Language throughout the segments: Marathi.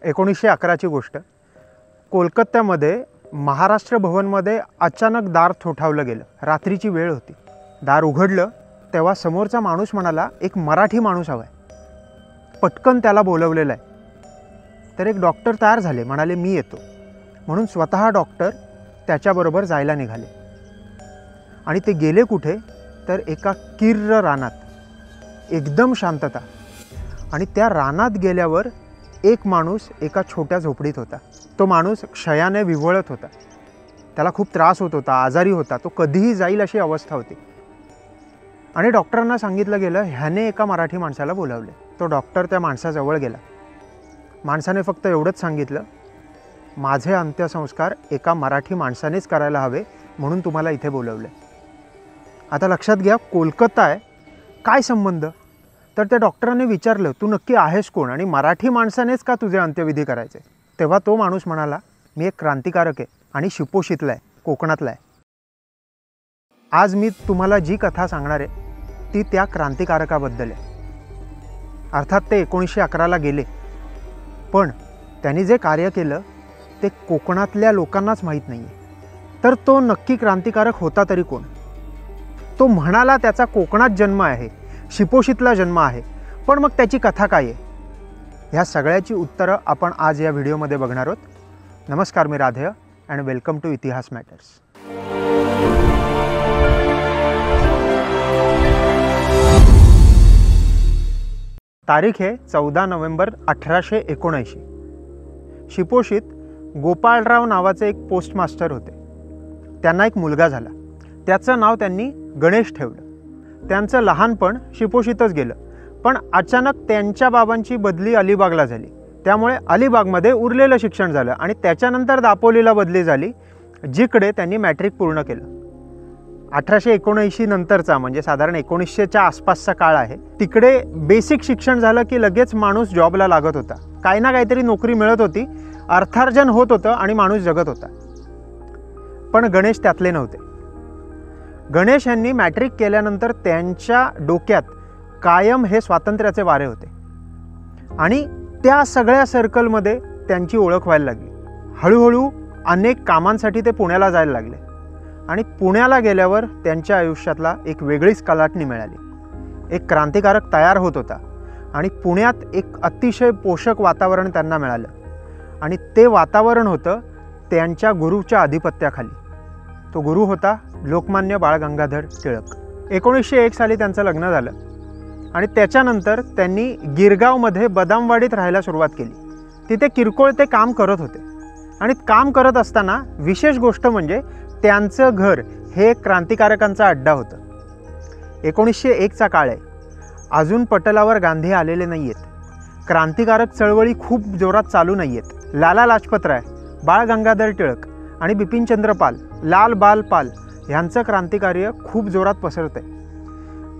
1911ची गोष्ट। कोलकात्यामध्ये महाराष्ट्र भवनमध्ये अचानक दार ठोठावलं गेलं। रात्रीची वेळ होती। दार उघडलं तेव्हा समोरचा माणूस म्हणाला, एक मराठी माणूस हवाय, पटकन त्याला बोलवलेलं आहे। तर एक डॉक्टर तयार झाले, म्हणाले मी येतो। म्हणून स्वतः डॉक्टर त्याच्याबरोबर जायला निघाले आणि ते गेले कुठे तर एका किर्र रानात, एकदम शांतता। आणि त्या रानात गेल्यावर एक माणूस एका छोट्या झोपडीत होता। तो माणूस क्षयाने विव्हळत होता, त्याला खूप त्रास होत होता, आजारी होता, तो कधीही जाईल अशी अवस्था होती। आणि डॉक्टरांना सांगितलं गेलं ह्याने एका मराठी माणसाला बोलावले। तो डॉक्टर त्या माणसाजवळ गेला। माणसाने फक्त एवढंच सांगितलं, माझे अंत्यसंस्कार एका मराठी माणसानेच करायला हवे, म्हणून तुम्हाला इथे बोलवले। आता लक्षात घ्या, कोलकाता आहे, काय संबंध? तर त्या डॉक्टरांनी विचारलं, तू नक्की आहेस कोण आणि मराठी माणसानेच का तुझे अंत्यविधी करायचे? तेव्हा तो माणूस म्हणाला, मी एक क्रांतिकारक आहे आणि शिपोशीतला आहे, कोकणातला आहे। आज मी तुम्हाला जी कथा सांगणार आहे ती त्या क्रांतिकारकाबद्दल आहे। अर्थात ते 1911ला गेले, पण त्यांनी जे कार्य केलं ते कोकणातल्या लोकांनाच माहीत नाही आहे। तर तो नक्की क्रांतिकारक होता तरी कोण? तो म्हणाला त्याचा कोकणात जन्म आहे, शिपोशीतला जन्म आहे, पण मग त्याची कथा काय आहे? ह्या सगळ्याची उत्तरं आपण आज या व्हिडिओमध्ये बघणार आहोत। नमस्कार, मी राधेय अँड वेलकम टू इतिहास मॅटर्स। तारीख आहे 14 नोव्हेंबर 1879। शिपोशीत गोपाळराव नावाचे एक पोस्टमास्टर होते। त्यांना एक मुलगा झाला, त्याचं नाव त्यांनी गणेश ठेवलं। त्यांचं लहानपण शिपोशीतच गेलं, पण अचानक त्यांच्या बाबांची बदली अलिबागला झाली, त्यामुळे अलिबागमध्ये उरलेलं शिक्षण झालं आणि त्याच्यानंतर दापोलीला बदली झाली, जिकडे त्यांनी मॅट्रिक पूर्ण केलं। 1879 नंतरचा म्हणजे साधारण 1900च्या आसपासचा काळ आहे। तिकडे बेसिक शिक्षण झालं की लगेच माणूस जॉबला लागत होता, काही ना काहीतरी नोकरी मिळत होती, अर्थार्जन होत होतं आणि माणूस जगत होता। पण गणेश त्यातले नव्हते। गणेश यांनी मॅट्रिक केल्यानंतर त्यांच्या डोक्यात कायम हे स्वातंत्र्याचे वारे होते आणि त्या सगळ्या सर्कलमध्ये त्यांची ओळख व्हायला लागली। हळूहळू अनेक कामांसाठी ते पुण्याला जायला लागले आणि पुण्याला गेल्यावर त्यांच्या आयुष्यातला एक वेगळीच कलाटणी मिळाली। एक क्रांतिकारक तयार होत होता आणि पुण्यात एक अतिशय पोषक वातावरण त्यांना मिळालं आणि ते वातावरण होतं त्यांच्या गुरुच्या अधिपत्याखाली। तो गुरु होता लोकमान्य बाळ गंगाधर टिळक। 1901 साली त्यांचं लग्न झालं आणि त्याच्यानंतर त्यांनी गिरगावमध्ये बदामवाडीत राहायला सुरुवात केली। तिथे किरकोळ ते काम करत होते आणि काम करत असताना विशेष गोष्ट म्हणजे त्यांचं घर हे क्रांतिकारकांचा अड्डा होतं। 1901चा काळ आहे, अजून पटलावर गांधी आलेले नाही आहेत, क्रांतिकारक चळवळी खूप जोरात चालू नाही आहेत। लाला लाजपतराय, बाळ गंगाधर टिळक आणि बिपिनचंद्र पाल, लाल बाल पाल ह्यांचं क्रांतिकार्य खूप जोरात पसरत आहे।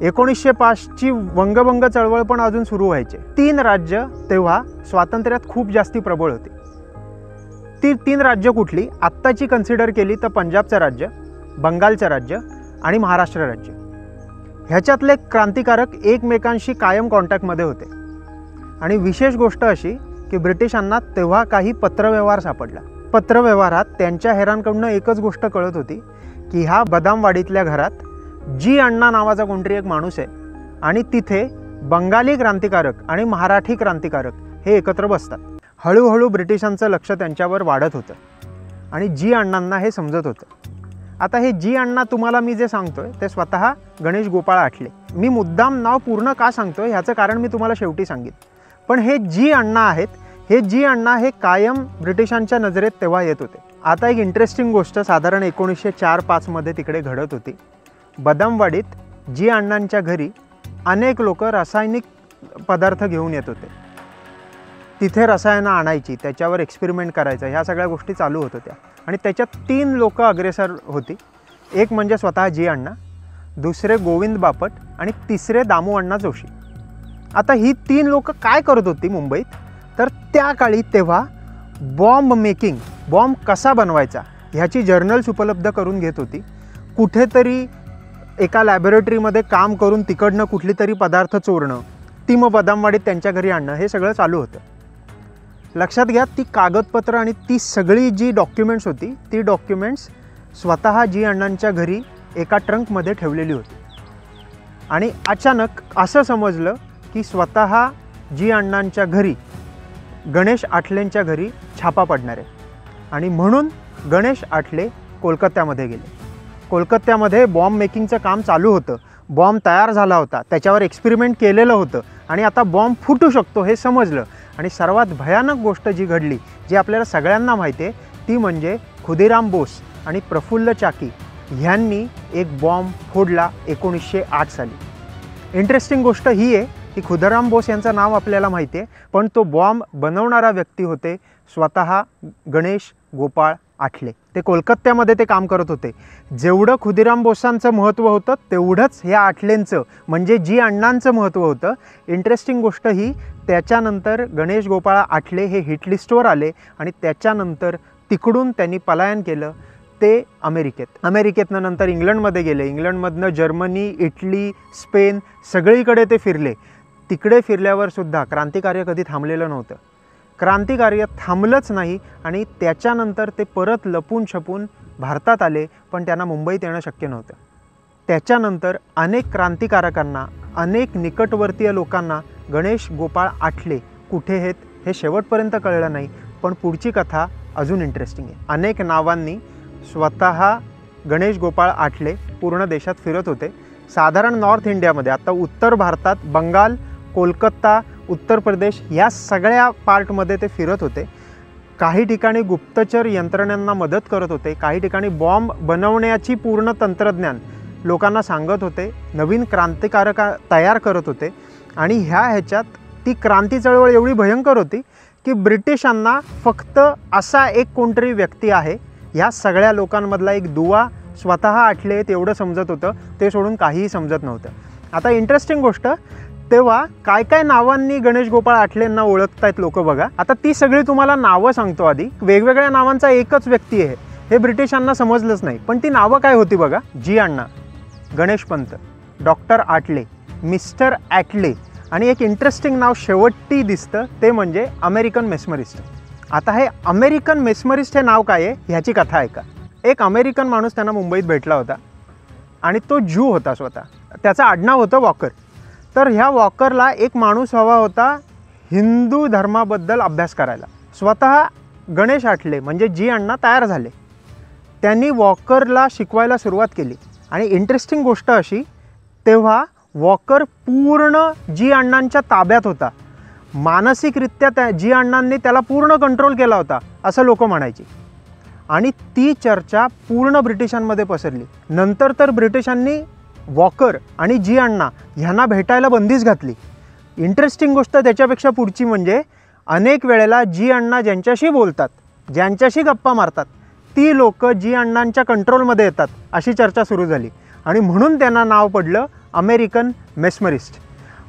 1905ची वंगभंग चळवळ पण अजून सुरू व्हायचे। 3 राज्य तेव्हा स्वातंत्र्यात खूप जास्ती प्रबळ होती। ती 3 राज्य कुठली आत्ताची कन्सिडर केली तर पंजाबचं राज्य, बंगालचं राज्य आणि महाराष्ट्र राज्य। ह्याच्यातले क्रांतिकारक एकमेकांशी कायम कॉन्टॅक्टमध्ये होते आणि विशेष गोष्ट अशी की ब्रिटिशांना तेव्हा काही पत्रव्यवहार सापडला। पत्रव्यवहारात त्यांच्या हेरांकडून एकच गोष्ट कळत होती की ह्या बदामवाडीतल्या घरात जी अण्णा नावाचा कोणतरी एक माणूस आहे आणि तिथे बंगाली क्रांतिकारक आणि मराठी क्रांतिकारक हे एकत्र बसतात। हळूहळू ब्रिटिशांचं लक्ष त्यांच्यावर वाढत होतं आणि जी अण्णांना हे समजत होतं। आता हे जी अण्णा तुम्हाला मी जे सांगतोय ते स्वतः गणेश गोपाळ आठले। मी मुद्दाम नाव पूर्ण का सांगतोय ह्याचं कारण मी तुम्हाला शेवटी सांगेन, पण हे जी अण्णा आहेत, हे जी अण्णा हे कायम ब्रिटिशांच्या नजरेत तेव्हा येत होते। आता एक इंटरेस्टिंग गोष्ट साधारण 1904-05 मध्ये तिकडे घडत होती। बदामवाडीत जी अण्णांच्या घरी अनेक लोक रासायनिक पदार्थ घेऊन येत होते। तिथे रसायनं आणायची, त्याच्यावर एक्सपेरिमेंट करायचं, ह्या सगळ्या गोष्टी चालू होत होत्या आणि त्याच्यात 3 लोक अग्रेसर होती। एक म्हणजे स्वतः जी अण्णा, दुसरे गोविंद बापट आणि तिसरे दामू अण्णा जोशी। आता ही 3 लोक काय करत होती मुंबईत, तर त्या काळी तेव्हा बॉम्ब मेकिंग, बॉम्ब कसा बनवायचा ह्याची जर्नल्स उपलब्ध करून घेत होती। कुठेतरी एका लॅबोरेटरीमध्ये काम करून तिकडनं कुठली तरी पदार्थ चोरणं, ती मग बदामवाडीत त्यांच्या घरी आणणं, हे सगळं चालू होतं। लक्षात घ्या, ती कागदपत्र आणि ती सगळी जी डॉक्युमेंट्स होती ती डॉक्युमेंट्स स्वतः जी अण्णांच्या घरी एका ट्रंकमध्ये ठेवलेली होती. आणि अचानक असं समजलं की स्वतः जी अण्णांच्या घरी गणेश आठलेंच्या घरी छापा पडणार आहे. आणि म्हणून गणेश आठले कोलकात्यामध्ये गेले. कोलकात्यामध्ये बॉम्ब मेकिंगचं काम चालू होतं. बॉम्ब तयार झाला होता, त्याच्यावर एक्सपेरिमेंट केलेलं होतं आणि आता बॉम्ब फुटू शकतो हे समजलं. आणि सर्वात भयानक गोष्ट जी घडली, जी आपल्याला सगळ्यांना माहिती आहे, ती म्हणजे खुदीराम बोस आणि प्रफुल्ल चाकी ह्यांनी एक बॉम्ब फोडला 1908 साली. इंटरेस्टिंग गोष्ट ही आहे की खुदीराम बोस यांचं नाव आपल्याला माहिती आहे, पण तो बॉम्ब बनवणारा व्यक्ती होते स्वतः गणेश गोपाळ आठले. ते कोलकात्यामध्ये ते काम करत होते. जेवढं खुदीराम बोसांचं महत्त्व होतं तेवढंच ह्या आठलेंचं म्हणजे जी अण्णांचं महत्त्व होतं. इंटरेस्टिंग गोष्ट ही, त्याच्यानंतर गणेश गोपाळ आठले हे हिट लिस्टवर आले आणि त्याच्यानंतर तिकडून त्यांनी पलायन केलं ते अमेरिकेतनं नंतर इंग्लंडमध्ये गेले. इंग्लंडमधनं जर्मनी, इटली, स्पेन सगळीकडे ते फिरले. तिकडे फिरल्यावर सुद्धा क्रांतिकार्य कधी थांबलेलं नव्हतं. क्रांतिकार्य थांबलंच नाही आणि त्याच्यानंतर ते परत लपून छपून भारतात आले, पण त्यांना मुंबईत येणं शक्य नव्हतं. त्याच्यानंतर अनेक क्रांतिकारकांना, अनेक निकटवर्तीय लोकांना गणेश गोपाळ आठले कुठे आहेत हे शेवटपर्यंत कळलं नाही. पण पुढची कथा अजून इंटरेस्टिंग आहे. अनेक नावांनी स्वतः गणेश गोपाळ आठले पूर्ण देशात फिरत होते. साधारण नॉर्थ इंडियामध्ये, आता उत्तर भारतात बंगाल, कोलकाता, उत्तर प्रदेश या सगळ्या पार्टमध्ये ते फिरत होते. काही ठिकाणी गुप्तचर यंत्रणेंना मदत करत होते, काही ठिकाणी बॉम्ब बनवण्याची पूर्ण तंत्रज्ञान लोकांना सांगत होते, नवीन क्रांतिकारक तयार करत होते. आणि ह्याच्यात ती क्रांती चळवळ एवढी भयंकर होती की ब्रिटिशांना फक्त असा एक कोणतरी व्यक्ती आहे, ह्या सगळ्या लोकांमधला एक दुवा स्वतः आठले आहेत एवढं समजत होतं. ते सोडून काहीही समजत नव्हतं. आता इंटरेस्टिंग गोष्ट, तेव्हा काय काय नावांनी गणेश गोपाळ आठलेंना ओळखतायत लोक बघा. आता ती सगळी तुम्हाला नावं सांगतो आधी. वेगवेगळ्या नावांचा एकच व्यक्ती आहे हे ब्रिटिशांना समजलंच नाही, पण ती नावं काय होती बघा. जी अण्णा, गणेश पंत, डॉक्टर आठले, मिस्टर ॲटले आणि एक इंटरेस्टिंग नाव शेवटी दिसतं ते म्हणजे अमेरिकन मेस्मरिस्ट. आता हे अमेरिकन मेस्मरिस्ट हे नाव काय आहे ह्याची कथा ऐका. एक अमेरिकन माणूस त्यांना मुंबईत भेटला होता आणि तो ज्यू होता स्वतः. त्याचं आडनाव होतं वॉकर. तर ह्या वॉकरला एक माणूस हवा होता हिंदू धर्माबद्दल अभ्यास करायला. स्वतः गणेश आठले म्हणजे जी अण्णा तयार झाले. त्यांनी वॉकरला शिकवायला सुरुवात केली. आणि इंटरेस्टिंग गोष्ट अशी, तेव्हा वॉकर पूर्ण जी अण्णांच्या ताब्यात होता. मानसिकरित्या जी अण्णांनी त्याला पूर्ण कंट्रोल केला होता असं लोक म्हणायची. आणि ती चर्चा पूर्ण ब्रिटिशांमध्ये पसरली. नंतर तर ब्रिटिशांनी वॉकर आणि जी अण्णा ह्यांना भेटायला बंदीच घातली. इंटरेस्टिंग गोष्ट त्याच्यापेक्षा पुढची म्हणजे, अनेक वेळेला जी अण्णा ज्यांच्याशी बोलतात, ज्यांच्याशी गप्पा मारतात, ती लोक जी अण्णांच्या कंट्रोलमध्ये येतात अशी चर्चा सुरू झाली. आणि म्हणून त्यांना नाव पडलं अमेरिकन मेस्मरिस्ट.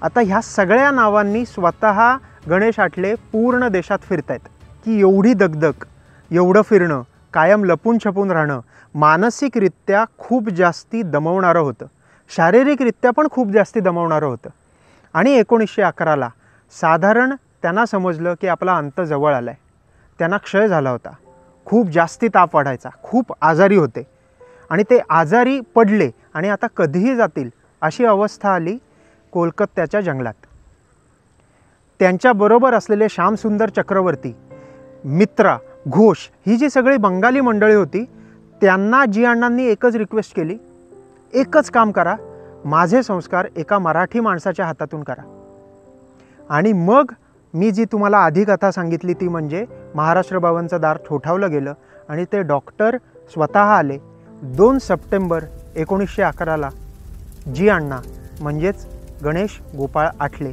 आता ह्या सगळ्या नावांनी स्वतः गणेश आठले पूर्ण देशात फिरतायत की एवढी दगदग, एवढं फिरणं, कायम लपून छपून राहणं मानसिकरित्या खूप जास्ती दमवणारं होतं. शारीरिकरित्या पण खूप जास्ती दमवणारं होतं. आणि 1911ला साधारण त्यांना समजलं की आपला अंत जवळ आला आहे. त्यांना क्षय झाला होता, खूप जास्ती ताप वाढायचा, खूप आजारी होते आणि ते आजारी पडले आणि आता कधीही जातील अशी अवस्था आली कोलकात्याच्या जंगलात. त्यांच्याबरोबर असलेले श्यामसुंदर चक्रवर्ती, मित्रा, घोष ही जी सगळी बंगाली मंडळी होती, त्यांना जी अण्णांनी एकच रिक्वेस्ट केली, एकच काम करा, माझे संस्कार एका मराठी माणसाच्या हातातून करा. आणि मग मी जी तुम्हाला आधी कथा सांगितली ती म्हणजे महाराष्ट्र भवनचं दार ठोठावलं गेलं आणि ते डॉक्टर स्वतः आले. 2 सप्टेंबर 1911ला जी अण्णा म्हणजेच गणेश गोपाळ आठले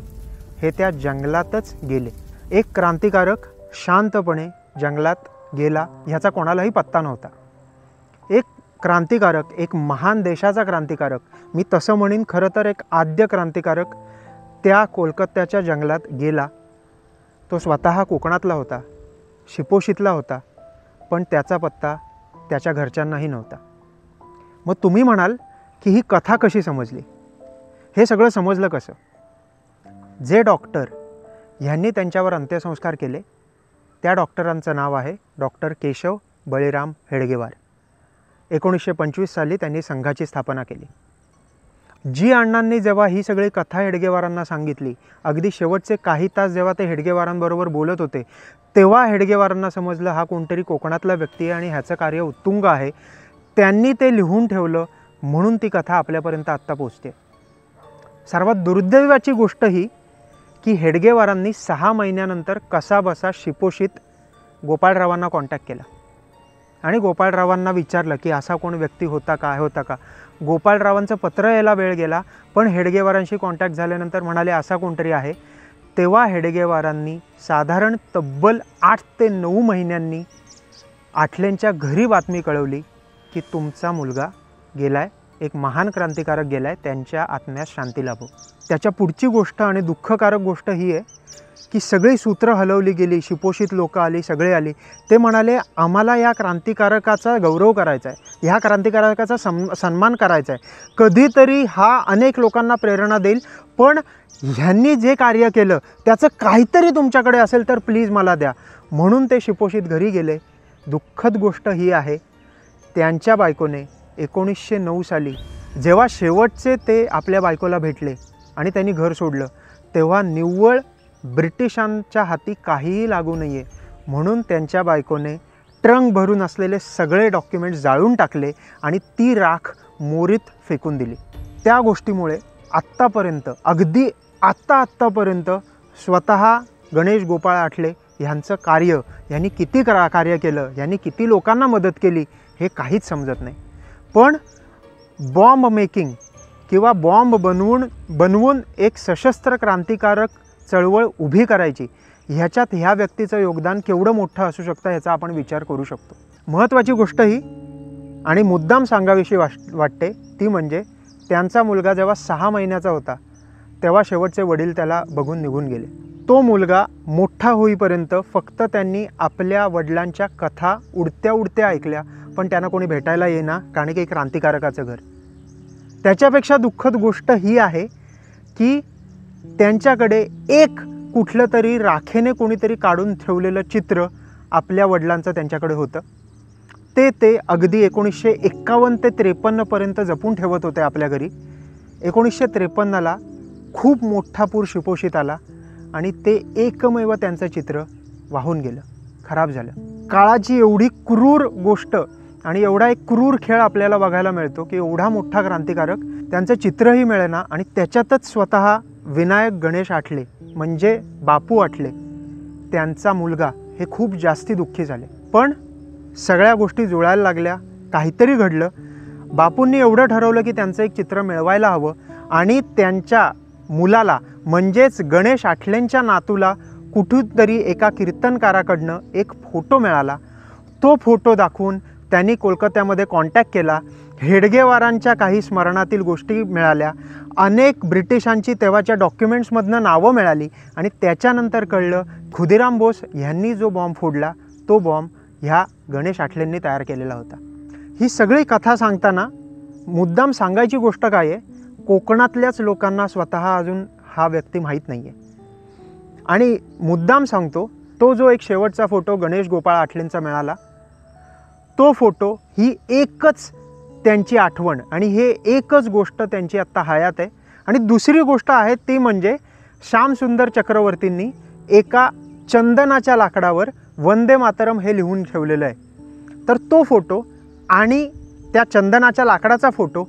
हे त्या जंगलातच गेले. एक क्रांतिकारक शांतपणे जंगलात गेला ह्याचा कोणालाही पत्ता नव्हता. एक क्रांतिकारक, एक महान देशाचा क्रांतिकारक, मी तसं म्हणीन खरं तर एक आद्य क्रांतिकारक त्या कोलकात्याच्या जंगलात गेला. तो स्वतः कोकणातला होता, शिपोशीतला होता, पण त्याचा पत्ता त्याच्या घरच्यांनाही नव्हता. मग तुम्ही म्हणाल की ही कथा कशी समजली? हे सगळं समजलं कसं? जे डॉक्टर ह्यांनी त्यांच्यावर अंत्यसंस्कार केले त्या डॉक्टरांचं नाव आहे डॉक्टर केशव बळीराम हेडगेवार. 1925 साली त्यांनी संघाची स्थापना केली. जी अण्णांनी जेव्हा ही सगळी कथा हेडगेवारांना सांगितली, अगदी शेवटचे काही तास जेव्हा ते हेडगेवारांबरोबर बोलत होते, तेव्हा हेडगेवारांना समजलं हा कोणतरी कोकणातला व्यक्ती आहे आणि ह्याचं कार्य उत्तुंग आहे. त्यांनी ते लिहून ठेवलं, म्हणून ती कथा आपल्यापर्यंत आत्ता पोचते. सर्वात दुर्दैवाची गोष्ट ही की हेडगेवारांनी 6 महिन्यानंतर कसाबसा शिपोशीत गोपाळरावांना कॉन्टॅक्ट केला आणि गोपाळरावांना विचारलं की असा कोण व्यक्ती होता का. गोपाळरावांचं पत्र यायला वेळ गेला, पण हेडगेवारांशी कॉन्टॅक्ट झाल्यानंतर म्हणाले असा कोणतरी आहे. तेव्हा हेडगेवारांनी साधारण तब्बल 8 ते 9 महिन्यांनी आठलेंच्या घरी बातमी कळवली की तुमचा मुलगा गेलाय, एक महान क्रांतिकारक गेलाय, त्यांच्या आत्म्यास शांती लाभो. त्याच्या पुढची गोष्ट आणि दुःखकारक गोष्ट ही आहे की सगळी सूत्र हलवली गेली, शिपोषित लोक आली, सगळे आली. ते म्हणाले आम्हाला या क्रांतिकारकाचा गौरव करायचा आहे, ह्या क्रांतिकारकाचा सन्मान करायचा आहे, कधीतरी हा अनेक लोकांना प्रेरणा देईल, पण ह्यांनी जे कार्य केलं त्याचं काहीतरी तुमच्याकडे असेल तर प्लीज मला द्या. म्हणून ते शिपोषित घरी गेले. दुःखद गोष्ट ही आहे, त्यांच्या बायकोने 1909 साली जेव्हा शेवटचे ते आपल्या बायकोला भेटले आणि त्यांनी घर सोडलं, तेव्हा निव्वळ ब्रिटिशांच्या हाती काहीही लागू नये म्हणून त्यांच्या बायकोने ट्रंक भरून असलेले सगळे डॉक्युमेंट्स जाळून टाकले आणि ती राख मोरीत फेकून दिली. त्या गोष्टीमुळे आत्तापर्यंत, अगदी आत्तापर्यंत स्वतः गणेश गोपाळ आठले ह्यांचं कार्य, यांनी किती कार्य केलं, यांनी किती लोकांना मदत केली हे काहीच समजत नाही. पण बॉम्ब मेकिंग किंवा बॉम्ब बनवून एक सशस्त्र क्रांतिकारक चळवळ उभी करायची, ह्याच्यात ह्या व्यक्तीचं योगदान केवढं मोठं असू शकतं ह्याचा आपण विचार करू शकतो. महत्त्वाची गोष्ट ही आणि मुद्दाम सांगावीशी वाटते ती म्हणजे त्यांचा मुलगा जेव्हा 6 महिन्याचा होता तेव्हा शेवटचे वडील त्याला बघून निघून गेले. तो मुलगा मोठा होईपर्यंत फक्त त्यांनी आपल्या वडिलांच्या कथा उडत्या ऐकल्या, पण त्यांना कोणी भेटायला येईना, कारण की क्रांतिकारकाचं घर. त्याच्यापेक्षा दुःखद गोष्ट ही आहे की त्यांच्याकडे एक कुठलं तरी राखेने कोणीतरी काढून ठेवलेलं चित्र आपल्या वडिलांचं त्यांच्याकडे होतं. ते अगदी 1951 ते 53पर्यंत जपून ठेवत होते आपल्या घरी. 1953ला खूप मोठा पूर शिपोषित आला आणि ते एकमेव त्यांचं चित्र वाहून गेलं, खराब झालं. काळाची एवढी क्रूर गोष्ट आणि एवढा एक क्रूर खेळ आपल्याला बघायला मिळतो की एवढा मोठा क्रांतिकारक, त्यांचं चित्रही मिळेना आणि त्याच्यातच स्वतः विनायक गणेश आठले म्हणजे बापू आठले, त्यांचा मुलगा, हे खूप जास्ती दुःखी झाले. पण सगळ्या गोष्टी जुळायला लागल्या, काहीतरी घडलं. बापूंनी एवढं ठरवलं की त्यांचं एक चित्र मिळवायला हवं आणि त्यांच्या मुलाला म्हणजेच गणेश आठलेंच्या नातूला कुठूनतरी एका कीर्तनकाराकडनं एक फोटो मिळाला. तो फोटो दाखवून त्यांनी कोलकात्यामध्ये कॉन्टॅक्ट केला. हेडगेवारांच्या काही स्मरणातील गोष्टी मिळाल्या, अनेक ब्रिटिशांची तेव्हाच्या डॉक्युमेंट्समधनं नावं मिळाली आणि त्याच्यानंतर कळलं खुदिराम बोस यांनी जो बॉम्ब फोडला तो बॉम्ब ह्या गणेश आठलेंनी तयार केलेला होता. ही सगळी कथा सांगताना मुद्दाम सांगायची गोष्ट काय आहे, कोकणातल्याच लोकांना स्वतः अजून हा व्यक्ती माहीत नाही आहे. आणि मुद्दाम सांगतो, तो जो एक शेवटचा फोटो गणेश गोपाळ आठलेंचा मिळाला, तो फोटो ही एकच त्यांची आठवण आणि हे एकच गोष्ट त्यांची आत्ता हयात आहे. आणि दुसरी गोष्ट आहे ती म्हणजे श्यामसुंदर चक्रवर्तींनी एका चंदनाच्या लाकडावर वंदे मातरम हे लिहून ठेवलेलं आहे. तर तो फोटो आणि त्या चंदनाच्या लाकडाचा फोटो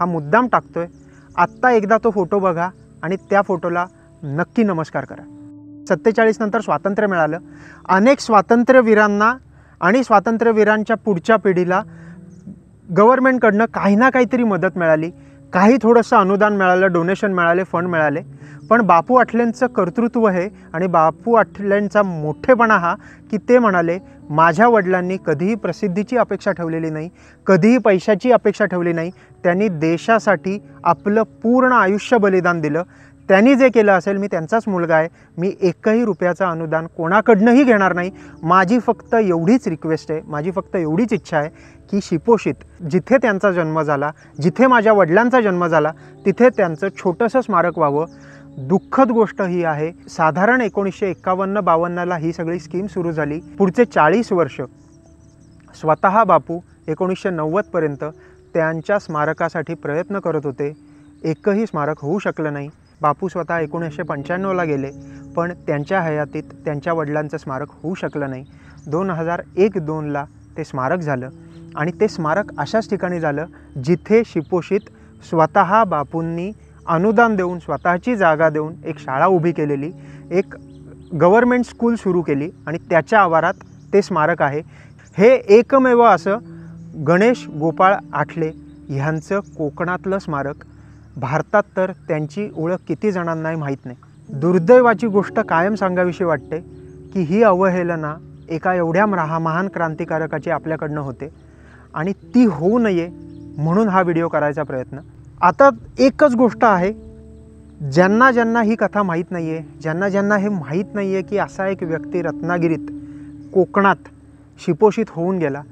हा मुद्दाम टाकतोय. आत्ता एकदा तो फोटो बघा आणि त्या फोटोला नक्की नमस्कार करा. 47 नंतर स्वातंत्र्य मिळालं. अनेक स्वातंत्र्यवीरांना आणि स्वातंत्र्यवीरांच्या पुढच्या पिढीला गव्हर्नमेंटकडनं काही ना काहीतरी मदत मिळाली, काही थोडंसं अनुदान मिळालं, डोनेशन मिळाले, फंड मिळाले. पण बापू आठलेंचं कर्तृत्व हे आणि बापू आठलेंचा मोठेपणा हा की ते म्हणाले माझ्या वडिलांनी कधीही प्रसिद्धीची अपेक्षा ठेवलेली नाही, कधीही पैशाची अपेक्षा ठेवली नाही. त्यांनी देशासाठी आपलं पूर्ण आयुष्य बलिदान दिलं. त्यांनी जे केलं असेल, मी त्यांचाच मुलगा आहे, मी एकही रुपयाचं अनुदान कोणाकडनंही घेणार नाही. माझी फक्त एवढीच रिक्वेस्ट आहे, माझी फक्त एवढीच इच्छा आहे की शिपोषित जिथे त्यांचा जन्म झाला, जिथे माझ्या वडिलांचा जन्म झाला, तिथे त्यांचं छोटंसं स्मारक व्हावं. दुःखद गोष्ट ही आहे, साधारण 1951-52ला ही सगळी स्कीम सुरू झाली. पुढचे 40 वर्ष स्वतः बापू 1990पर्यंत त्यांच्या स्मारकासाठी प्रयत्न करत होते. एकही स्मारक होऊ शकलं नाही. बापू स्वतः 1995ला गेले, पण त्यांच्या हयातीत त्यांच्या वडिलांचं स्मारक होऊ शकलं नाही. 2001-2ला ते स्मारक झालं आणि ते स्मारक अशाच ठिकाणी झालं जिथे शिपोशीत स्वतः बापूंनी अनुदान देऊन, स्वतःची जागा देऊन एक शाळा उभी केलेली, एक गव्हर्मेंट स्कूल सुरू केली आणि त्याच्या आवारात ते स्मारक आहे. हे एकमेव असं गणेश गोपाळ आठले ह्यांचं कोकणातलं स्मारक. भारतात तर त्यांची ओळख किती जणांनाही माहीत नाही. दुर्दैवाची गोष्ट कायम सांगावीशी वाटते की ही अवहेलना एका एवढ्या महान क्रांतिकारकाची आपल्याकडनं होते आणि ती होऊ नये म्हणून हा व्हिडिओ करायचा प्रयत्न. आता एकच गोष्ट आहे, ज्यांना ज्यांना ही कथा माहीत नाही आहे, ज्यांना ज्यांना हे माहीत नाही आहे की असा एक व्यक्ती रत्नागिरीत कोकणात शिपोशीत होऊन गेला,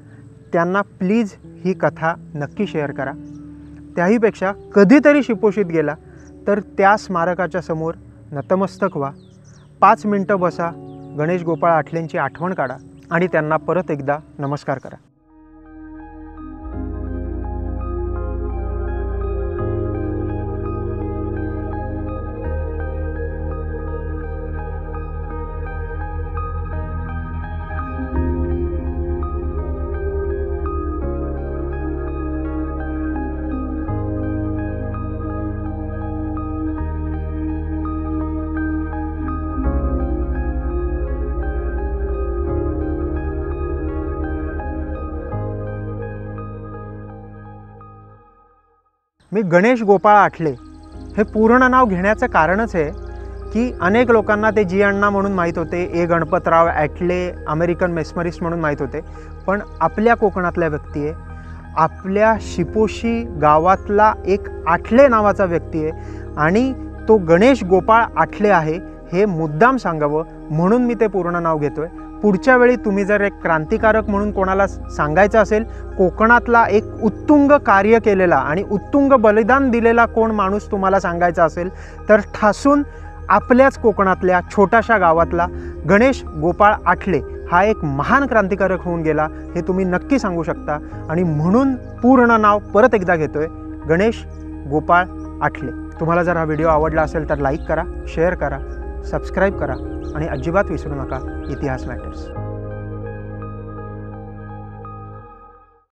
त्यांना प्लीज ही कथा नक्की शेअर करा. त्याहीपेक्षा कधीतरी शिपोशीत गेला तर त्या स्मारकाच्या समोर नतमस्तक व्हा, 5 मिनटं बसा, गणेश गोपाळ आठलेंची आठवण काढा आणि त्यांना परत एकदा नमस्कार करा. मी गणेश गोपाळ आठले हे पूर्ण नाव घेण्याचं कारणच आहे की अनेक लोकांना ते जी अण्णा म्हणून माहीत होते, ए गणपतराव ॲटले अमेरिकन मेस्मरिस्ट म्हणून माहीत होते, पण आपल्या कोकणातल्या व्यक्ती आहे, आपल्या शिपोशी गावातला एक आठले नावाचा व्यक्ती आहे आणि तो गणेश गोपाळ आठले आहे हे मुद्दाम सांगावं म्हणून मी ते पूर्ण नाव घेतो आहे. पुढच्या वेळी तुम्ही जर एक क्रांतिकारक म्हणून कोणाला सांगायचं असेल, कोकणातला एक उत्तुंग कार्य केलेला आणि उत्तुंग बलिदान दिलेला कोण माणूस तुम्हाला सांगायचा असेल तर ठासून आपल्याच कोकणातल्या छोट्याशा गावातला गणेश गोपाळ आठले हा एक महान क्रांतिकारक होऊन गेला हे तुम्ही नक्की सांगू शकता. आणि म्हणून पूर्ण नाव परत एकदा घेतोय, गणेश गोपाळ आठले. तुम्हाला जर हा व्हिडिओ आवडला असेल तर लाईक करा, शेअर करा, सबस्क्राईब करा आणि अजिबात विसरू नका, इतिहास मॅटर्स.